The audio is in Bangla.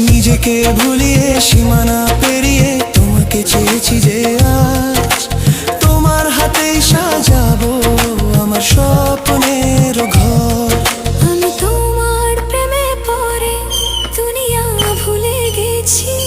নিজেকে ভুলিয়ে সীমানা পেরিয়ে তোমাকে চেয়েছি যে আজ তোমার হাতেই সাজাবো আমার স্বপ্নের ঘর। আমি তোমার প্রেমে পড়ে দুনিয়া ভুলে গেছি।